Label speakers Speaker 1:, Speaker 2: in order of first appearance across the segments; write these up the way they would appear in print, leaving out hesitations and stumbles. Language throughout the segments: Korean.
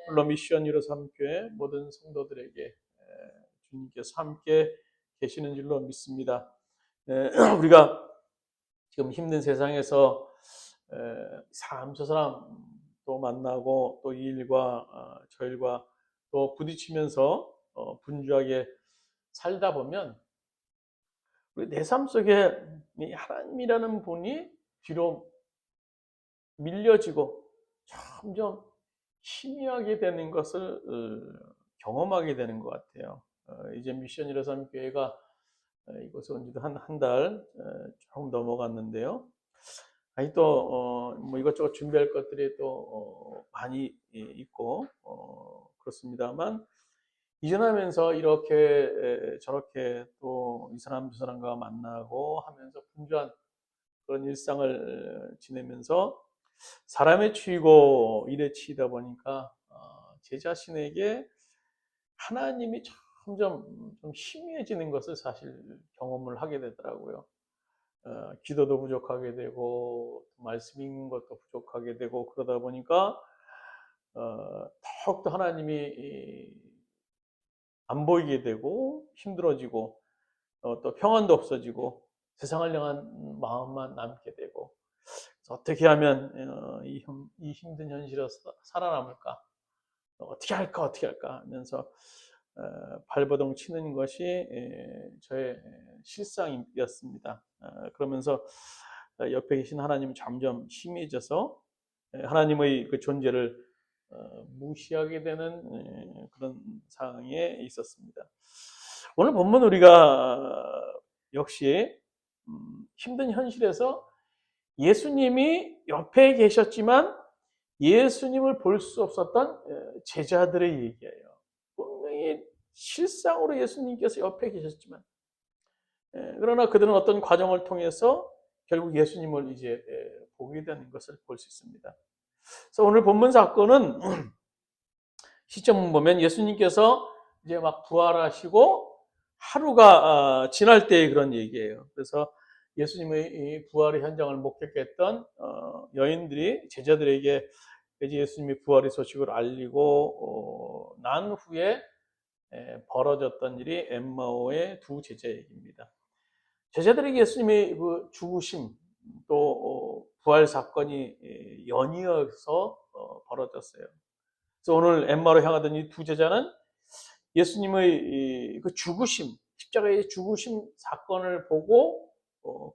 Speaker 1: 물론 미션 유로 삼교회 모든 성도들에게 주님께서 함께 계시는 줄로 믿습니다. 우리가 지금 힘든 세상에서 사람 저 사람 또 만나고 또 이 일과 저 일과 또 부딪히면서 분주하게 살다 보면 우리 내 삶 속에 하나님이라는 분이 뒤로 밀려지고 점점 희미하게 되는 것을 경험하게 되는 것 같아요. 이제 미션 123 교회가 이곳에 온 지도 한 달 조금 넘어갔는데요. 아니 또 뭐 이것저것 준비할 것들이 또 많이 있고 그렇습니다만 이전하면서 이렇게 저렇게 또 이 사람 저 사람과 만나고 하면서 분주한 그런 일상을 지내면서 사람에 치이고 일에 치이다 보니까 제 자신에게 하나님이 점점 좀 희미해지는 것을 사실 경험을 하게 되더라고요. 기도도 부족하게 되고 말씀 읽는 것도 부족하게 되고 그러다 보니까 더욱더 하나님이 안 보이게 되고 힘들어지고 또 평안도 없어지고 세상을 향한 마음만 남게 되고 어떻게 하면 이 힘든 현실에서 살아남을까? 어떻게 할까 하면서 발버둥 치는 것이 저의 실상이었습니다. 그러면서 옆에 계신 하나님이 점점 심해져서 하나님의 그 존재를 무시하게 되는 그런 상황에 있었습니다. 오늘 본문 우리가 역시 힘든 현실에서 예수님이 옆에 계셨지만 예수님을 볼 수 없었던 제자들의 얘기예요. 분명히 실상으로 예수님께서 옆에 계셨지만 그러나 그들은 어떤 과정을 통해서 결국 예수님을 이제 보게 되는 것을 볼 수 있습니다. 그래서 오늘 본문 사건은 시점 보면 예수님께서 이제 막 부활하시고 하루가 지날 때의 그런 얘기예요. 그래서 예수님의 부활의 현장을 목격했던 여인들이 제자들에게 예수님이 부활의 소식을 알리고 난 후에 벌어졌던 일이 엠마오의 두 제자 얘기입니다. 제자들에게 예수님의 그 죽으심 또 부활 사건이 연이어서 벌어졌어요. 그래서 오늘 엠마오로 향하던 이 두 제자는 예수님의 그 죽으심, 십자가의 죽으심 사건을 보고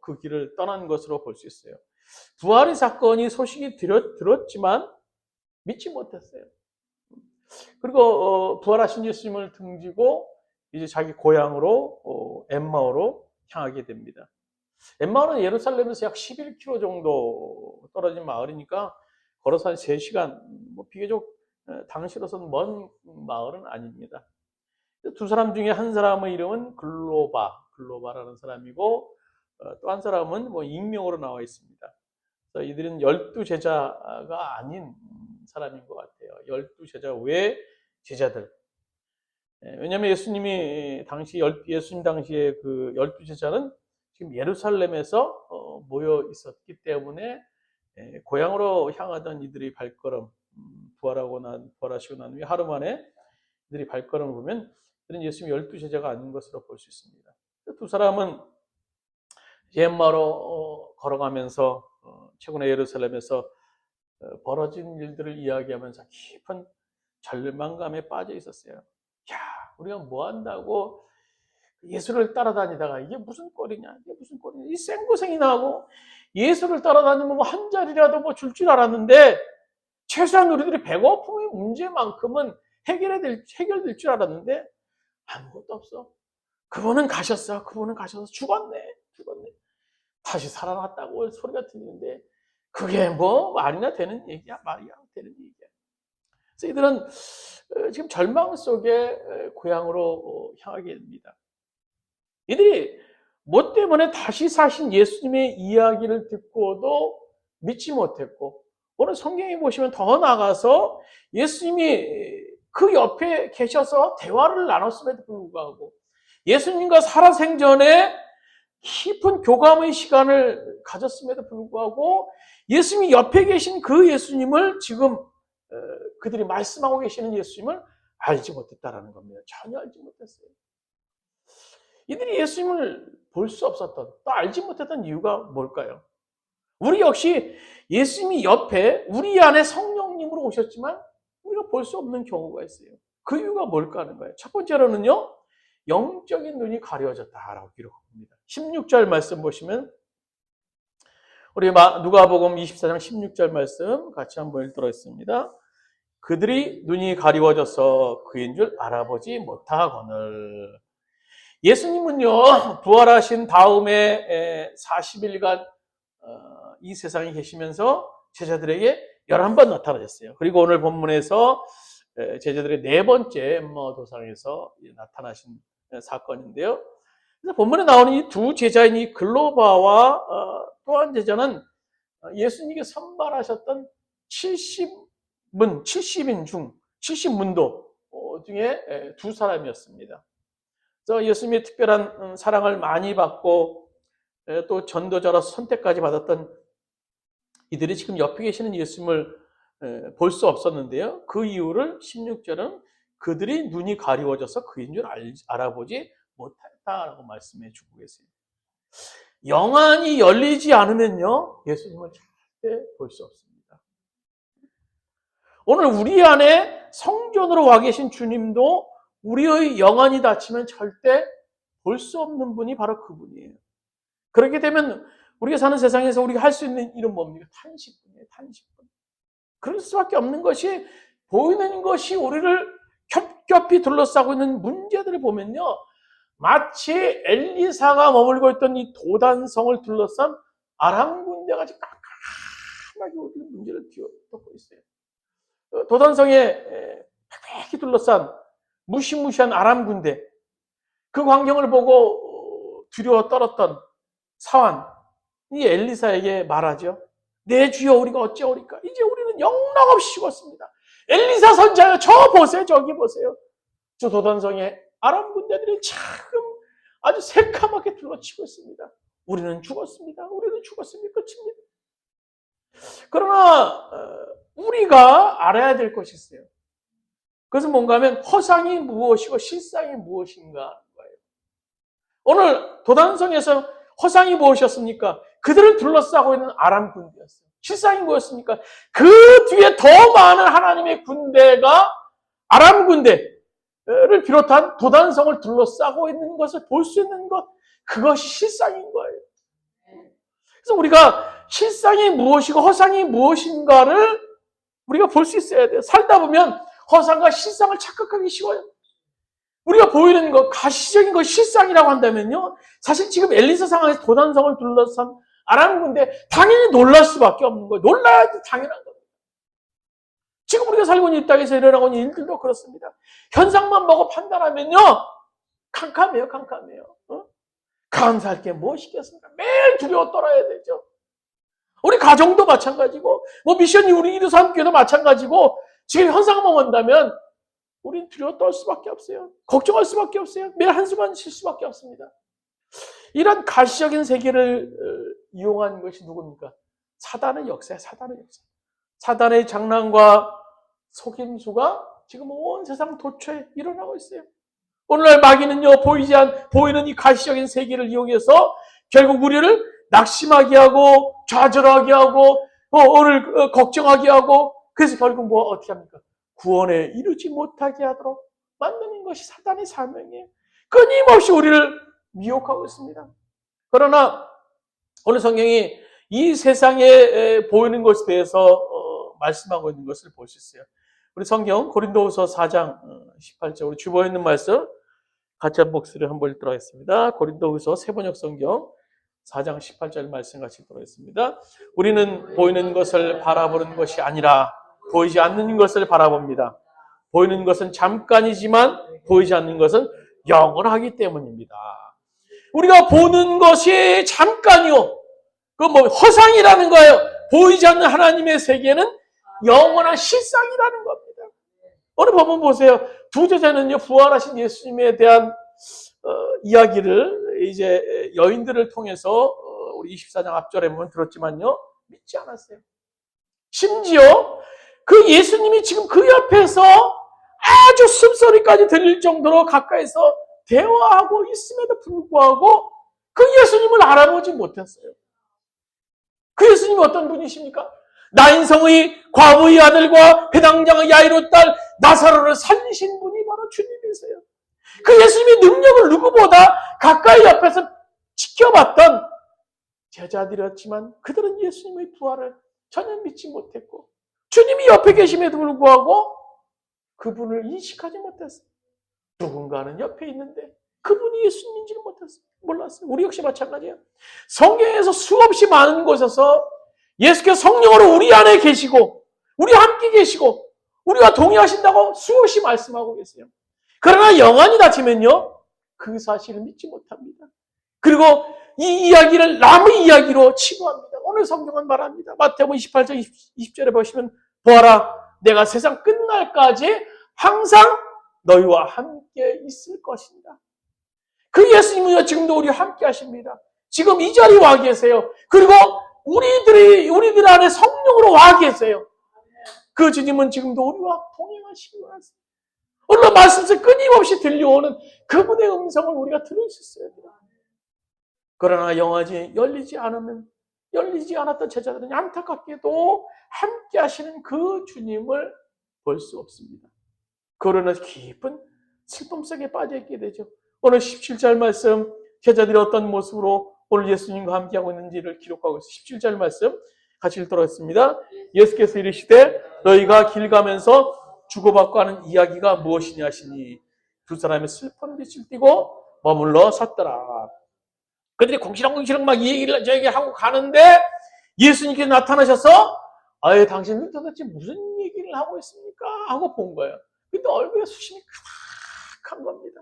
Speaker 1: 그 길을 떠난 것으로 볼 수 있어요. 부활의 사건이 소식이 들었지만 믿지 못했어요. 그리고 부활하신 예수님을 등지고 이제 자기 고향으로 엠마오로 향하게 됩니다. 엠마오는 예루살렘에서 약 11km 정도 떨어진 마을이니까 걸어서 한 3시간, 뭐 비교적 당시로서는 먼 마을은 아닙니다. 두 사람 중에 한 사람의 이름은 글로바라는 사람이고 또 한 사람은 뭐 익명으로 나와 있습니다. 그래서 이들은 12제자가 아닌 사람인 것 같아요. 12제자 외 제자들. 왜냐하면 예수님 당시에 그 12제자는 지금 예루살렘에서 모여 있었기 때문에 고향으로 향하던 이들의 발걸음, 부활하시고 난 후에 하루 만에 이들이 발걸음을 보면 이들은 예수님 12제자가 아닌 것으로 볼 수 있습니다. 두 사람은 엠마오로 걸어가면서 최근에 예루살렘에서 벌어진 일들을 이야기하면서 깊은 절망감에 빠져 있었어요. 야, 우리가 뭐 한다고 예수를 따라다니다가 이게 무슨 꼴이냐? 이 생고생이나 하고 예수를 따라다니면 뭐 한 자리라도 뭐 줄 줄 알았는데 최소한 우리들이 배고픔의 문제만큼은 해결될 줄 알았는데 아무것도 없어. 그분은 가셨어. 죽었네. 다시 살아났다고 소리가 들리는데 그게 뭐 말이나 되는 얘기야? 되는 얘기야. 그래서 이들은 지금 절망 속에 고향으로 향하게 됩니다. 이들이 뭐 때문에 다시 사신 예수님의 이야기를 듣고도 믿지 못했고 오늘 성경에 보시면 더 나아가서 예수님이 그 옆에 계셔서 대화를 나눴음에도 불구하고 예수님과 살아생전에 깊은 교감의 시간을 가졌음에도 불구하고 예수님이 옆에 계신 그 예수님을 지금 그들이 말씀하고 계시는 예수님을 알지 못했다라는 겁니다. 전혀 알지 못했어요. 이들이 예수님을 볼 수 없었던, 또 알지 못했던 이유가 뭘까요? 우리 역시 예수님이 옆에 우리 안에 성령님으로 오셨지만 우리가 볼 수 없는 경우가 있어요. 그 이유가 뭘까 하는 거예요. 첫 번째로는요, 영적인 눈이 가려졌다라고 기록합니다. 16절 말씀 보시면 우리 누가복음 24장 16절 말씀 같이 한번 읽도록 하겠습니다. 그들이 눈이 가리워져서 그인 줄 알아보지 못하거늘. 예수님은요, 부활하신 다음에 40일간 이 세상에 계시면서 제자들에게 11번 나타나셨어요. 그리고 오늘 본문에서 제자들의 네 번째 엠마오 도상에서 나타나신 사건인데요. 그래서 본문에 나오는 이 두 제자인 이 글로바와 또 한 제자는 예수님께 선발하셨던 70인 중 70문도 중에 두 사람이었습니다. 그래서 예수님의 특별한 사랑을 많이 받고 또 전도자로서 선택까지 받았던 이들이 지금 옆에 계시는 예수님을 볼 수 없었는데요. 그 이유를 16절은 그들이 눈이 가리워져서 그인 줄 알아보지 못했다라고 말씀해 주고 계세요. 영안이 열리지 않으면요, 예수님을 절대 볼 수 없습니다. 오늘 우리 안에 성전으로 와 계신 주님도 우리의 영안이 닫히면 절대 볼 수 없는 분이 바로 그분이에요. 그렇게 되면 우리가 사는 세상에서 우리가 할 수 있는 일은 뭡니까? 탄식분이에요. 탄식분. 그럴 수밖에 없는 것이, 보이는 것이 우리를 겹겹이 둘러싸고 있는 문제들을 보면요, 마치 엘리사가 머물고 있던 이 도단성을 둘러싼 아람 군대가 지금 깜깜하게 우리의 문제를 뒤덮고 있어요. 도단성에 빽빽히 둘러싼 무시무시한 아람 군대, 그 광경을 보고 두려워 떨었던 사환, 이 엘리사에게 말하죠. 내 주여, 우리가 어찌하오리까? 이제 우리는 영락없이 죽었습니다. 엘리사 선자여, 저 보세요, 저기 보세요. 저 도단성에 아람 군대들이 지금 아주 새까맣게 둘러치고 있습니다. 우리는 죽었습니다. 우리는 죽었습니다. 끝입니다. 그러나 우리가 알아야 될 것이 있어요. 그것은 뭔가 하면 허상이 무엇이고 실상이 무엇인가 거예요. 오늘 도단성에서 허상이 무엇이었습니까? 그들을 둘러싸고 있는 아람 군대였어요. 실상이 무엇입니까? 그 뒤에 더 많은 하나님의 군대가 아람 군대를 비롯한 도단성을 둘러싸고 있는 것을 볼 수 있는 것, 그것이 실상인 거예요. 그래서 우리가 실상이 무엇이고 허상이 무엇인가를 우리가 볼 수 있어야 돼요. 살다 보면 허상과 실상을 착각하기 쉬워요. 우리가 보이는 것, 가시적인 것, 실상이라고 한다면요, 사실 지금 엘리사 상황에서 도단성을 둘러싼 아람 군대, 당연히 놀랄 수밖에 없는 거예요. 놀라야지 당연한 겁니다. 지금 우리가 살고 있는 이 땅에서 일어나고 있는 일들도 그렇습니다. 현상만 보고 판단하면요, 캄캄해요, 캄캄해요. 감사할 게 무엇이겠습니까? 매일 두려워 떨어야 되죠. 우리 가정도 마찬가지고, 미션이 우리 이루서 함께도 마찬가지고, 지금 현상만 본다면 우린 두려워 떨 수밖에 없어요. 걱정할 수밖에 없어요. 매일 한숨만 쉴 수밖에 없습니다. 이런 가시적인 세계를 이용한 것이 누굽니까? 사단의 역사야, 사단의 역사. 사단의 장난과 속임수가 지금 온 세상 도처에 일어나고 있어요. 오늘날 마귀는요, 보이는 이 가시적인 세계를 이용해서 결국 우리를 낙심하게 하고, 좌절하게 하고, 오늘 걱정하게 하고, 그래서 결국 어떻게 합니까? 구원에 이르지 못하게 하도록 만드는 것이 사단의 사명이에요. 끊임없이 우리를 미혹하고 있습니다. 그러나 오늘 성경이 이 세상에 보이는 것에 대해서 말씀하고 있는 것을 볼 수 있어요. 우리 성경 고린도후서 4장 18절, 우리 주보에 있는 말씀 같이 한 목소리를 한번 읽도록 하겠습니다. 고린도후서 세번역 성경 4장 18절 말씀 같이 읽도록 하겠습니다. 우리는 보이는 것을 바라보는 것이 아니라 보이지 않는 것을 바라봅니다. 보이는 것은 잠깐이지만 보이지 않는 것은 영원하기 때문입니다. 우리가 보는 것이 잠깐이요, 허상이라는 거예요. 보이지 않는 하나님의 세계는 영원한 실상이라는 겁니다. 오늘 본문 보세요. 두 제자는요, 부활하신 예수님에 대한 이야기를 이제 여인들을 통해서 우리 24장 앞절에 보면 들었지만요, 믿지 않았어요. 심지어 그 예수님이 지금 그 옆에서 아주 숨소리까지 들릴 정도로 가까이서 대화하고 있음에도 불구하고 그 예수님을 알아보지 못했어요. 그 예수님이 어떤 분이십니까? 나인성의 과부의 아들과 회당장의 야이로 딸 나사로를 살리신 분이 바로 주님이세요. 그 예수님의 능력을 누구보다 가까이 옆에서 지켜봤던 제자들이었지만 그들은 예수님의 부활을 전혀 믿지 못했고 주님이 옆에 계심에도 불구하고 그분을 인식하지 못했어요. 누군가는 옆에 있는데 그분이 예수님인지를 몰랐어요. 우리 역시 마찬가지예요. 성경에서 수없이 많은 곳에서 예수께서 성령으로 우리 안에 계시고 우리와 함께 계시고 우리와 동의하신다고 수없이 말씀하고 계세요. 그러나 영안이 닫히면요 그 사실을 믿지 못합니다. 그리고 이 이야기를 남의 이야기로 치부합니다. 오늘 성경은 말합니다. 마태복음 28장 20절에 보시면 보아라 내가 세상 끝날까지 항상 너희와 함께 있을 것입니다. 그 예수님은 지금도 우리와 함께 하십니다. 지금 이 자리에 와 계세요. 그리고 우리들 안에 성령으로 와 계세요. 그 주님은 지금도 우리와 동행하시고 있습니다. 오늘 말씀에서 끊임없이 들려오는 그분의 음성을 우리가 들을 수 있어야 돼요. 그러나 영안이 열리지 않았던 제자들은 안타깝게도 함께 하시는 그 주님을 볼 수 없습니다. 그러나 깊은 슬픔 속에 빠져있게 되죠. 오늘 17절 말씀 제자들이 어떤 모습으로 오늘 예수님과 함께하고 있는지를 기록하고 있습니다. 17절 말씀 같이 읽도록 하겠습니다. 예수께서 이르시되 너희가 길 가면서 주고받고 하는 이야기가 무엇이냐 하시니 두 사람이 슬픈 빛을 띠고 머물러 섰더라. 그들이 공시렁공시렁 막 이 얘기를 저 얘기를 하고 가는데 예수님께서 나타나셔서 아예 당신들 도대체 무슨 얘기를 하고 있습니까? 하고 본 거예요. 근데 얼굴에 수심이 가득한 겁니다.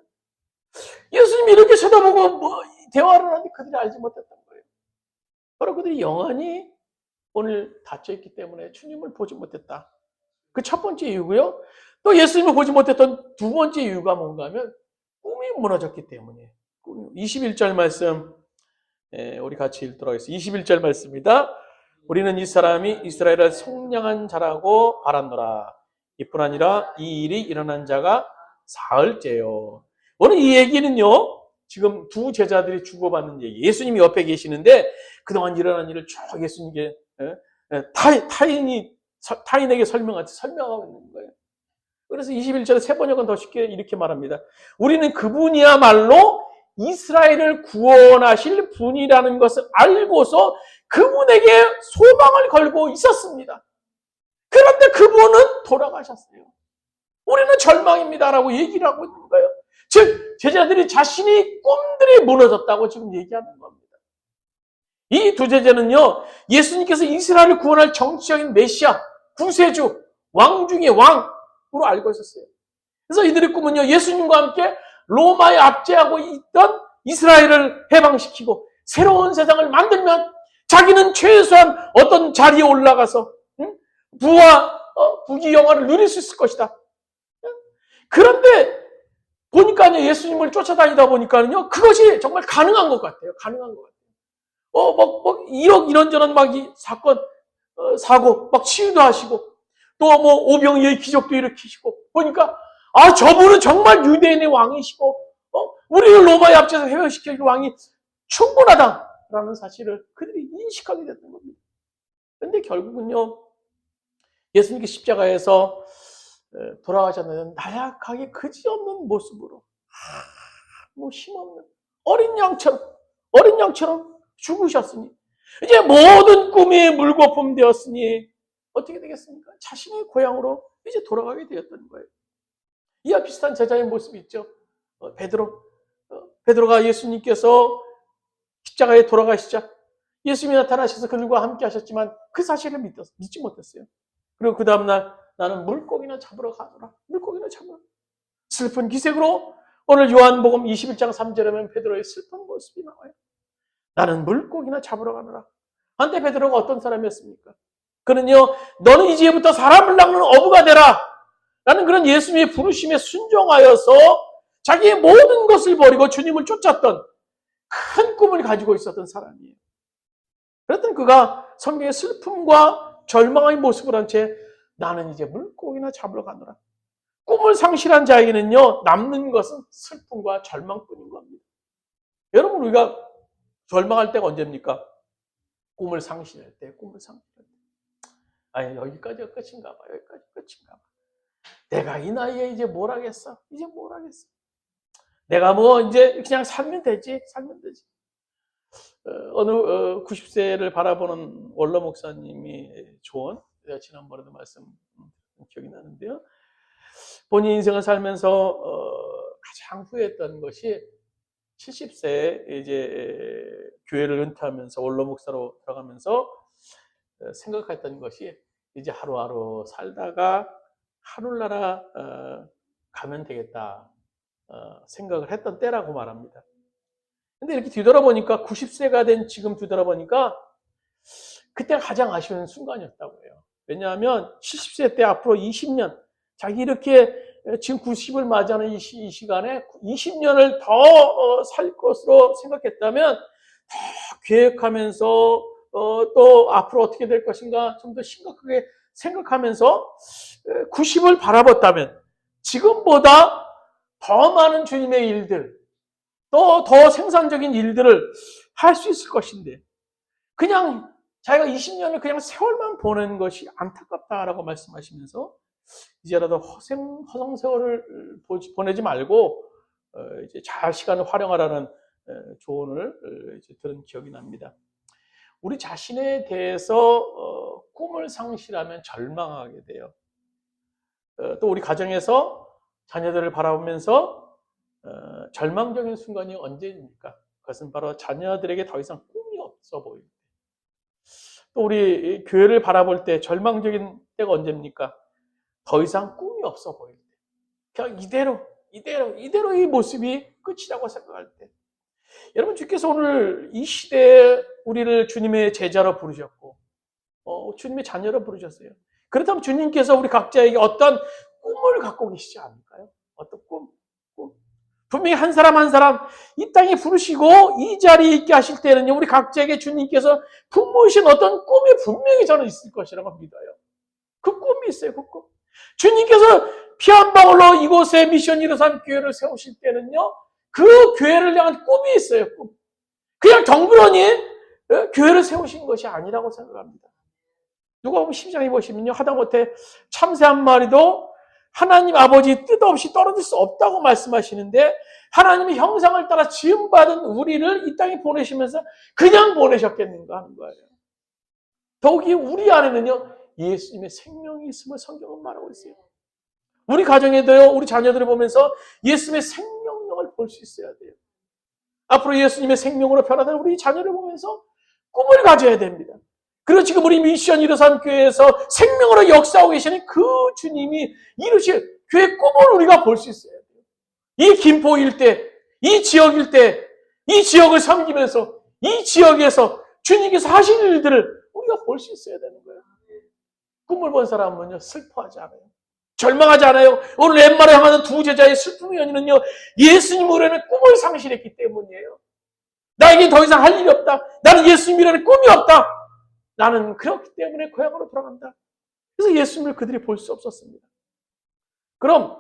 Speaker 1: 예수님이 이렇게 쳐다보고 대화를 하는데 그들이 알지 못했던 거예요. 바로 그들이 영안이 오늘 닫혀있기 때문에 주님을 보지 못했다. 그 첫 번째 이유고요. 또 예수님을 보지 못했던 두 번째 이유가 뭔가 하면 꿈이 무너졌기 때문이에요. 21절 말씀 우리 같이 읽도록 하겠습니다. 21절 말씀입니다. 우리는 이 사람이 이스라엘의 성량한 자라고 알았노라. 이뿐 아니라 이 일이 일어난 자가 사흘째요. 오늘 이 얘기는요. 지금 두 제자들이 주고받는 얘기. 예수님이 옆에 계시는데 그동안 일어난 일을 쭉 예수님께 타인에게 설명하고 있는 거예요. 그래서 21절에 세 번역은 더 쉽게 이렇게 말합니다. 우리는 그분이야말로 이스라엘을 구원하실 분이라는 것을 알고서 그분에게 소망을 걸고 있었습니다. 그런데 그분은 돌아가셨어요. 우리는 절망입니다라고 얘기를 하고 있는 거예요. 즉 제자들이 자신이 꿈들이 무너졌다고 지금 얘기하는 겁니다. 이 두 제자는요. 예수님께서 이스라엘을 구원할 정치적인 메시아, 구세주, 왕 중의 왕으로 알고 있었어요. 그래서 이들의 꿈은요. 예수님과 함께 로마에 압제하고 있던 이스라엘을 해방시키고 새로운 세상을 만들면 자기는 최소한 어떤 자리에 올라가서 부와 부귀 영화를 누릴 수 있을 것이다. 그런데 보니까요 예수님을 쫓아다니다 보니까요 그것이 정말 가능한 것 같아요. 가능한 것 같아요. 이런저런 막 이 사건 사고 막 치유도 하시고 또 오병이의 기적도 일으키시고 보니까 저분은 정말 유대인의 왕이시고 우리를 로마에 앞서서 회복시킬 왕이 충분하다라는 사실을 그들이 인식하게 됐던 겁니다. 그런데 결국은요 예수님께서 십자가에서 돌아가셨는데 나약하게 그지없는 모습으로 힘없는 어린 양처럼 죽으셨으니 이제 모든 꿈이 물거품 되었으니 어떻게 되겠습니까? 자신의 고향으로 이제 돌아가게 되었던 거예요. 이와 비슷한 제자의 모습이 있죠. 베드로가 예수님께서 십자가에 돌아가시자 예수님이 나타나셔서 그들과 함께 하셨지만 그 사실을 믿지 못했어요. 그리고 그 다음날 나는 물고기나 잡으러 가노라. 물고기나 잡으러. 슬픈 기색으로 오늘 요한복음 21장 3절에 보면 베드로의 슬픈 모습이 나와요. 나는 물고기나 잡으러 가노라. 한때 베드로가 어떤 사람이었습니까? 그는요. 너는 이제부터 사람을 낚는 어부가 되라. 라는 그런 예수님의 부르심에 순종하여서 자기의 모든 것을 버리고 주님을 쫓았던 큰 꿈을 가지고 있었던 사람이에요. 그랬더니 그가 성경의 슬픔과 절망의 모습을 한 채 나는 이제 물고기나 잡으러 가노라. 꿈을 상실한 자에게는요, 남는 것은 슬픔과 절망뿐인 겁니다. 여러분, 우리가 절망할 때가 언제입니까? 꿈을 상실할 때, 꿈을 상실할 때. 아니, 여기까지가 끝인가 봐, 여기까지 끝인가 봐. 내가 이 나이에 이제 뭘 하겠어? 이제 뭘 하겠어? 내가 뭐 이제 그냥 살면 되지, 살면 되지. 어느 90세를 바라보는 원로 목사님이 조언, 제가 지난번에도 말씀 기억이 나는데요. 본인 인생을 살면서 가장 후회했던 것이 70세에 이제 교회를 은퇴하면서 원로 목사로 들어가면서 생각했던 것이 이제 하루하루 살다가 하늘나라 가면 되겠다 생각을 했던 때라고 말합니다. 근데 이렇게 뒤돌아보니까 90세가 된 지금 뒤돌아보니까 그때가 가장 아쉬운 순간이었다고 해요. 왜냐하면 70세 때 앞으로 20년 자기 이렇게 지금 90을 맞이하는 이 시간에 20년을 더 살 것으로 생각했다면 더 계획하면서 또 앞으로 어떻게 될 것인가 좀 더 심각하게 생각하면서 90을 바라봤다면 지금보다 더 많은 주님의 일들 또 더 생산적인 일들을 할 수 있을 것인데 그냥 자기가 20년을 그냥 세월만 보낸 것이 안타깝다라고 말씀하시면서 이제라도 허송 세월을 보내지 말고 이제 잘 시간을 활용하라는 조언을 이제 들은 기억이 납니다. 우리 자신에 대해서 꿈을 상실하면 절망하게 돼요. 또 우리 가정에서 자녀들을 바라보면서 절망적인 순간이 언제입니까? 그것은 바로 자녀들에게 더 이상 꿈이 없어 보일 때. 또 우리 교회를 바라볼 때 절망적인 때가 언제입니까? 더 이상 꿈이 없어 보일 때. 그냥 이대로 이 모습이 끝이라고 생각할 때. 여러분, 주께서 오늘 이 시대에 우리를 주님의 제자로 부르셨고, 주님의 자녀로 부르셨어요. 그렇다면 주님께서 우리 각자에게 어떤 꿈을 갖고 계시지 않을까요? 어떤 꿈? 분명히 한 사람 한 사람 이 땅에 부르시고 이 자리에 있게 하실 때는요, 우리 각자에게 주님께서 품으신 어떤 꿈이 분명히 저는 있을 것이라고 믿어요. 그 꿈이 있어요, 그 꿈. 주님께서 피 한 방울로 이곳에 미션 이루산 교회를 세우실 때는요, 그 교회를 향한 꿈이 있어요, 꿈. 그냥 덩그러니 교회를 세우신 것이 아니라고 생각합니다. 누가 보면 12장에 보시면요, 하다못해 참새 한 마리도 하나님 아버지 뜻 없이 떨어질 수 없다고 말씀하시는데 하나님의 형상을 따라 지음받은 우리를 이 땅에 보내시면서 그냥 보내셨겠는가 하는 거예요. 더욱이 우리 안에는요, 예수님의 생명이 있음을 성경은 말하고 있어요. 우리 가정에도요, 우리 자녀들을 보면서 예수님의 생명력을 볼 수 있어야 돼요. 앞으로 예수님의 생명으로 변화될 우리 자녀를 보면서 꿈을 가져야 됩니다. 그리고 지금 우리 미션 이루산 교회에서 생명으로 역사하고 계시는 그 주님이 이루실 교회 꿈을 우리가 볼 수 있어야 돼요. 이 김포 일대, 이 지역 일대, 이 지역을 섬기면서 이 지역에서 주님께서 하신 일들을 우리가 볼 수 있어야 되는 거예요. 꿈을 본 사람은요, 슬퍼하지 않아요. 절망하지 않아요. 오늘 엠마를 향하는 두 제자의 슬픔의 연유는요, 예수님으로는 꿈을 상실했기 때문이에요. 나에게 더 이상 할 일이 없다. 나는 예수님이라는 꿈이 없다. 나는 그렇기 때문에 고향으로 돌아간다. 그래서 예수님을 그들이 볼 수 없었습니다. 그럼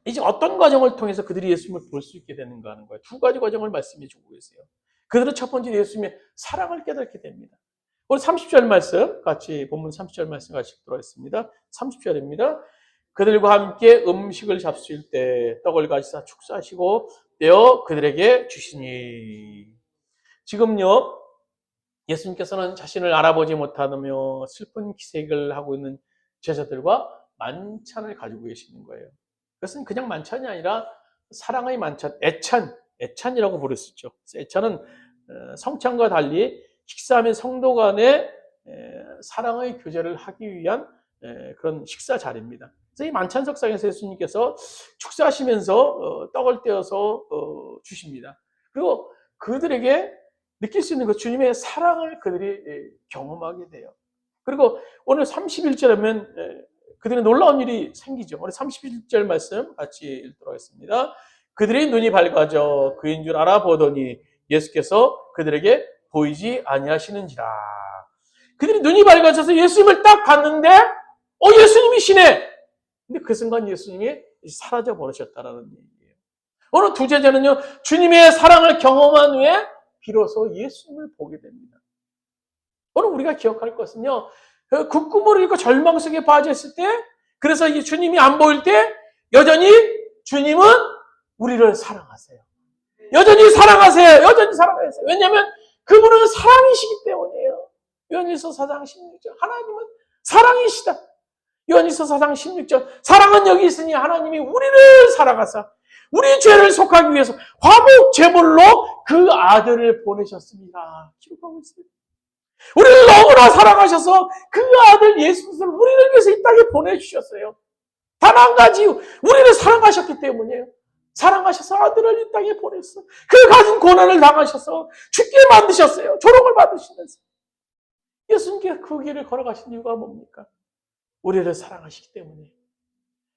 Speaker 1: 이제 어떤 과정을 통해서 그들이 예수님을 볼 수 있게 되는가 하는 거예요. 두 가지 과정을 말씀해 주고 계세요. 그들은 첫 번째 예수님의 사랑을 깨닫게 됩니다. 오늘 30절 말씀 같이 본문 30절 말씀 같이 들어있습니다. 30절입니다. 그들과 함께 음식을 잡수실 때 떡을 가지사 축사하시고 떼어 그들에게 주시니. 지금요, 예수님께서는 자신을 알아보지 못하며 슬픈 기색을 하고 있는 제자들과 만찬을 가지고 계시는 거예요. 그것은 그냥 만찬이 아니라 사랑의 만찬, 애찬이라고 부르시죠. 애찬은 성찬과 달리 식사하면 성도 간에 사랑의 교제를 하기 위한 그런 식사 자리입니다. 그래서 이 만찬석상에서 예수님께서 축사하시면서 떡을 떼어서 주십니다. 그리고 그들에게 느낄 수 있는 그 주님의 사랑을 그들이 경험하게 돼요. 그리고 오늘 31절에는 그들의 놀라운 일이 생기죠. 오늘 31절 말씀 같이 읽도록 하겠습니다. 그들의 눈이 밝아져 그인 줄 알아보더니 예수께서 그들에게 보이지 아니하시는지라. 그들이 눈이 밝아져서 예수님을 딱 봤는데 예수님이시네. 근데 그 순간 예수님이 사라져 버리셨다라는 얘기예요. 어느 두 제자는요, 주님의 사랑을 경험한 후에 비로소 예수님을 보게 됩니다. 오늘 우리가 기억할 것은요, 그 꿈을 잃고 절망 속에 빠졌을 때, 그래서 이 주님이 안 보일 때, 여전히 주님은 우리를 사랑하세요. 여전히 사랑하세요. 여전히 사랑하세요. 왜냐하면 그분은 사랑이시기 때문이에요. 요한일서 4장 16절. 하나님은 사랑이시다. 요한일서 4장 16절. 사랑은 여기 있으니 하나님이 우리를 사랑하사 우리 죄를 속하기 위해서 화목 제물로 그 아들을 보내셨습니다. 기록하고 있습니다. 우리를 너무나 사랑하셔서 그 아들 예수 그리스도를 우리를 위해서 이 땅에 보내주셨어요. 단 한 가지, 우리를 사랑하셨기 때문이에요. 사랑하셔서 아들을 이 땅에 보냈어. 그 가진 고난을 당하셔서 죽게 만드셨어요. 조롱을 받으시면서. 예수님께서 그 길을 걸어가신 이유가 뭡니까? 우리를 사랑하시기 때문에.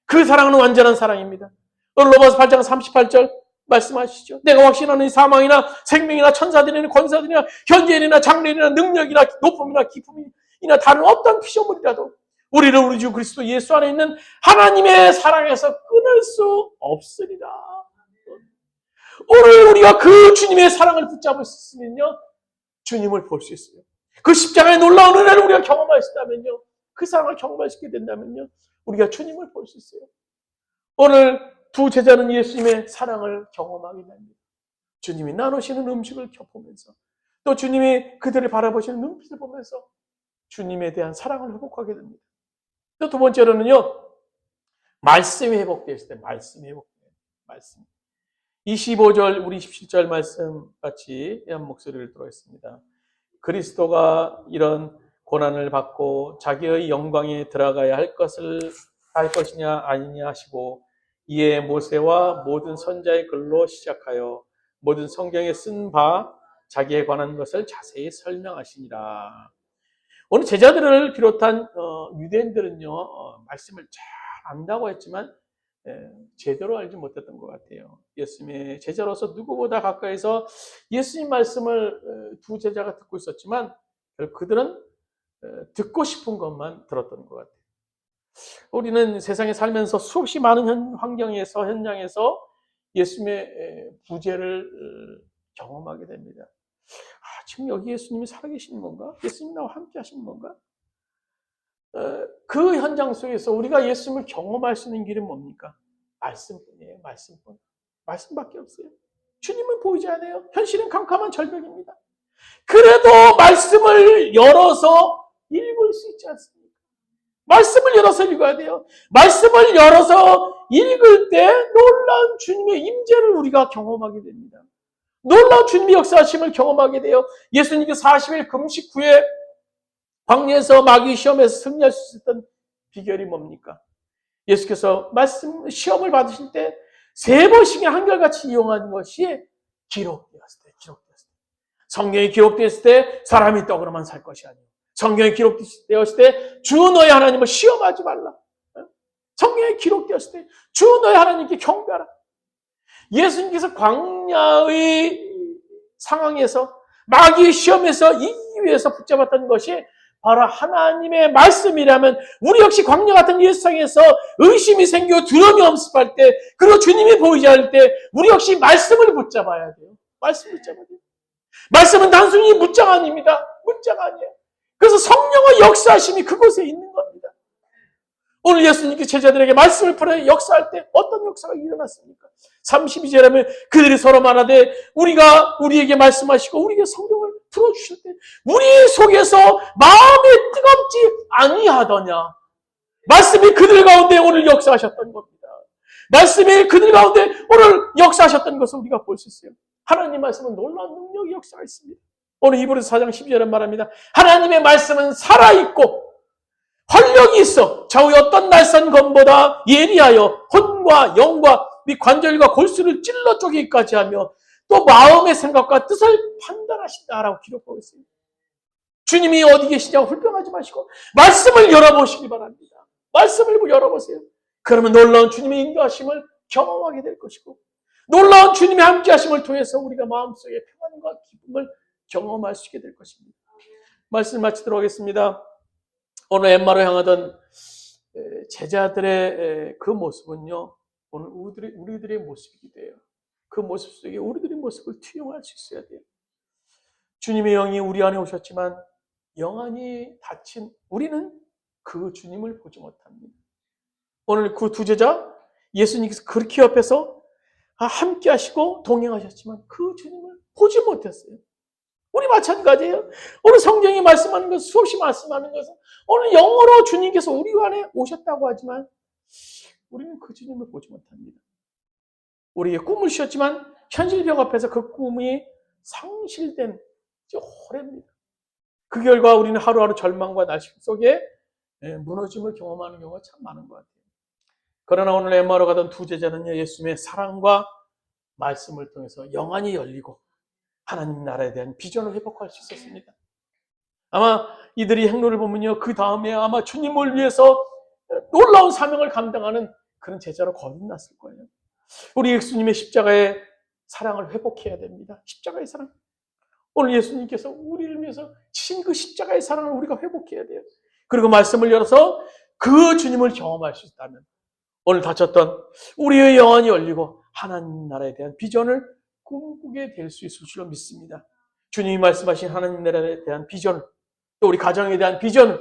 Speaker 1: 그 사랑은 완전한 사랑입니다. 로마서 8장 38절 말씀하시죠. 내가 확신하는 사망이나 생명이나 천사들이나 권사들이나 현재인이나 장래인이나 능력이나 높음이나 기쁨이나 다른 어떤 피조물이라도 우리를 우리 주 그리스도 예수 안에 있는 하나님의 사랑에서 끊을 수 없으리라. 오늘 우리가 그 주님의 사랑을 붙잡을 수 있으면요, 주님을 볼 수 있어요. 그 십자가의 놀라운 은혜를 우리가 경험할 수 있다면요, 그 사랑을 경험할 수 있게 된다면요, 우리가 주님을 볼 수 있어요. 오늘 두 제자는 예수님의 사랑을 경험하게 됩니다. 주님이 나누시는 음식을 켜보면서, 또 주님이 그들을 바라보시는 눈빛을 보면서 주님에 대한 사랑을 회복하게 됩니다. 또 두 번째로는요, 말씀이 회복되었을 때, 말씀이 회복돼요. 말씀. 25절, 우리 27절 말씀 같이 한 목소리를 들었습니다. 그리스도가 이런 고난을 받고 자기의 영광에 들어가야 할 것이냐 아니냐 하시고, 이에 모세와 모든 선자의 글로 시작하여 모든 성경에 쓴 바 자기에 관한 것을 자세히 설명하시니라. 오늘 제자들을 비롯한 유대인들은요, 말씀을 잘 안다고 했지만 제대로 알지 못했던 것 같아요. 예수님의 제자로서 누구보다 가까이서 예수님 말씀을 두 제자가 듣고 있었지만 그들은 듣고 싶은 것만 들었던 것 같아요. 우리는 세상에 살면서 수없이 많은 환경에서, 현장에서 예수님의 부재를 경험하게 됩니다. 지금 여기 예수님이 살아계시는 건가? 예수님 나와 함께 하시는 건가? 그 현장 속에서 우리가 예수님을 경험할 수 있는 길은 뭡니까? 말씀뿐이에요. 말씀뿐. 말씀밖에 없어요. 주님은 보이지 않아요. 현실은 캄캄한 절벽입니다. 그래도 말씀을 열어서 읽을 수 있지 않습니까? 말씀을 열어서 읽어야 돼요. 말씀을 열어서 읽을 때 놀라운 주님의 임재를 우리가 경험하게 됩니다. 놀라운 주님의 역사하심을 경험하게 돼요. 예수님께서 40일 금식 후에 광야에서 마귀 시험에서 승리할 수 있었던 비결이 뭡니까? 예수께서 말씀 시험을 받으실 때 3번씩이나 한결같이 이용하는 것이 기록되었을 때. 성경이 기록되었을 때 사람이 떡으로만 살 것이 아니에요. 성경이 기록되었을 때 주 너의 하나님을 시험하지 말라. 성경이 기록되었을 때 주 너의 하나님께 경배하라. 예수님께서 광야의 상황에서 마귀의 시험에서 이기기 위해서 붙잡았던 것이 바로 하나님의 말씀이라면, 우리 역시 광야 같은 예수상에서 의심이 생기고 두려움이 엄습할 때, 그리고 주님이 보이지 않을 때 우리 역시 말씀을 붙잡아야 돼요. 말씀을 붙잡아야 돼요. 말씀은 단순히 문자가 아닙니다. 문자가 아니에요. 그래서 성령의 역사하심이 그곳에 있는 겁니다. 오늘 예수님께서 제자들에게 말씀을 풀어 역사할 때 어떤 역사가 일어났습니까? 32절에 하면 그들이 서로 말하되 우리가 우리에게 말씀하시고 우리에게 성경을 풀어주실 때 우리 속에서 마음이 뜨겁지 아니하더냐. 말씀이 그들 가운데 오늘 역사하셨던 겁니다. 말씀이 그들 가운데 오늘 역사하셨던 것을 우리가 볼 수 있어요. 하나님 말씀은 놀라운 능력의 역사가 있습니다. 오늘 이브리서 4장 12절에 말합니다. 하나님의 말씀은 살아있고 활력이 있어 좌우의 어떤 날선 검보다 예리하여 혼과 영과 및 관절과 골수를 찔러 쪼개기까지 하며 또 마음의 생각과 뜻을 판단하신다라고 기록하고 있습니다. 주님이 어디 계시냐고 불평하지 마시고 말씀을 열어보시기 바랍니다. 말씀을 열어보세요. 그러면 놀라운 주님의 인도하심을 경험하게 될 것이고, 놀라운 주님의 함께하심을 통해서 우리가 마음속에 평안과 기쁨을 경험할 수 있게 될 것입니다. 말씀 마치도록 하겠습니다. 오늘 엠마로 향하던 제자들의 그 모습은요, 오늘 우리들의 모습이기도 해요. 그 모습 속에 우리들의 모습을 투영할 수 있어야 돼요. 주님의 영이 우리 안에 오셨지만 영안이 닫힌 우리는 그 주님을 보지 못합니다. 오늘 그 두 제자, 예수님께서 그렇게 옆에서 함께 하시고 동행하셨지만 그 주님을 보지 못했어요. 우리 마찬가지예요. 오늘 성경이 말씀하는 것, 수없이 말씀하는 것은 오늘 영어로 주님께서 우리 안에 오셨다고 하지만 우리는 그 주님을 보지 못합니다. 우리에게 꿈을 주셨지만 현실력 앞에서 그 꿈이 상실된 오래입니다. 그 결과 우리는 하루하루 절망과 날심 속에 무너짐을 경험하는 경우가 참 많은 것 같아요. 그러나 오늘 엠마오로 가던 두 제자는요, 예수님의 사랑과 말씀을 통해서 영안이 열리고 하나님 나라에 대한 비전을 회복할 수 있었습니다. 아마 이들이 행로를 보면요, 그 다음에 아마 주님을 위해서 놀라운 사명을 감당하는 그런 제자로 거듭났을 거예요. 우리 예수님의 십자가의 사랑을 회복해야 됩니다. 십자가의 사랑. 오늘 예수님께서 우리를 위해서 지신 그 십자가의 사랑을 우리가 회복해야 돼요. 그리고 말씀을 열어서 그 주님을 경험할 수 있다면 오늘 다쳤던 우리의 영안이 열리고 하나님 나라에 대한 비전을 꿈꾸게 될 수 있을 줄로 믿습니다. 주님이 말씀하신 하나님 나라에 대한 비전을, 또 우리 가정에 대한 비전을,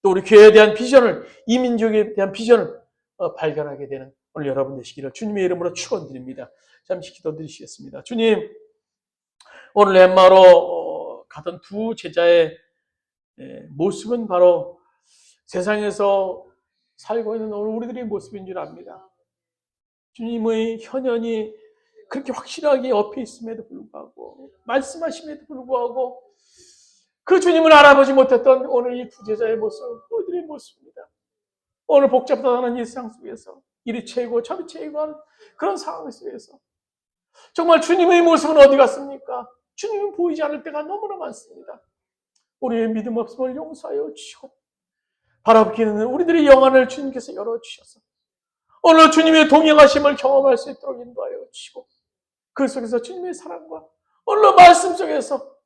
Speaker 1: 또 우리 교회에 대한 비전을, 이 민족에 대한 비전을 발견하게 되는 오늘 여러분 되시기를 주님의 이름으로 축원드립니다. 잠시 기도드리시겠습니다. 주님, 오늘 엠마오로 가던 두 제자의 모습은 바로 세상에서 살고 있는 오늘 우리들의 모습인 줄 압니다. 주님의 현현이 그렇게 확실하게 옆에 있음에도 불구하고, 말씀하심에도 불구하고 그 주님을 알아보지 못했던 오늘 이 두 제자의 모습, 우리들의 모습입니다. 오늘 복잡하다는 일상 속에서 이리 채이고 저리 채이고 하는 그런 상황 속에서 정말 주님의 모습은 어디 갔습니까? 주님은 보이지 않을 때가 너무나 많습니다. 우리의 믿음 없음을 용서하여 주시고 바라보기는 우리들의 영안을 주님께서 열어주셔서 오늘 주님의 동행하심을 경험할 수 있도록 인도하여 주시고 그 속에서 주님의 사랑과 오늘 말씀 속에서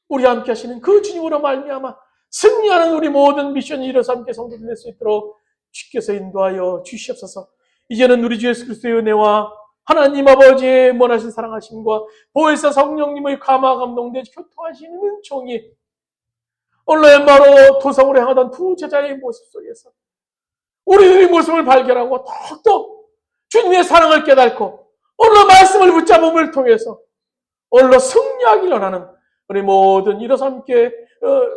Speaker 1: 우리와 함께 하시는 그 주님으로 말미암아 승리하는 우리 모든 미션이 이뤄서 함께 성도들 될 수 있도록 주께서 인도하여 주시옵소서. 이제는 우리 주 예수 그리스도의 은혜와 하나님 아버지의 원하신 사랑하심과 보혜사 성령님의 감화 감동대 교통하시는 은총이 오늘 엠마오로 도성으로 향하던 두 제자의 모습 속에서 우리들의 모습을 발견하고 더욱더 주님의 사랑을 깨닫고 오늘 말씀을 붙잡음을 통해서 오늘로 승리하기를 원하는 우리 모든 일어서 함께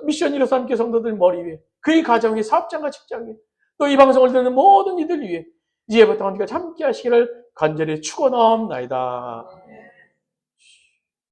Speaker 1: 미션 일어서 함께 성도들 머리 위에 그의 가정의 사업장과 직장에 또 이 방송을 듣는 모든 이들 위해 이제부터 함께 하시기를 간절히 축원하옵나이다.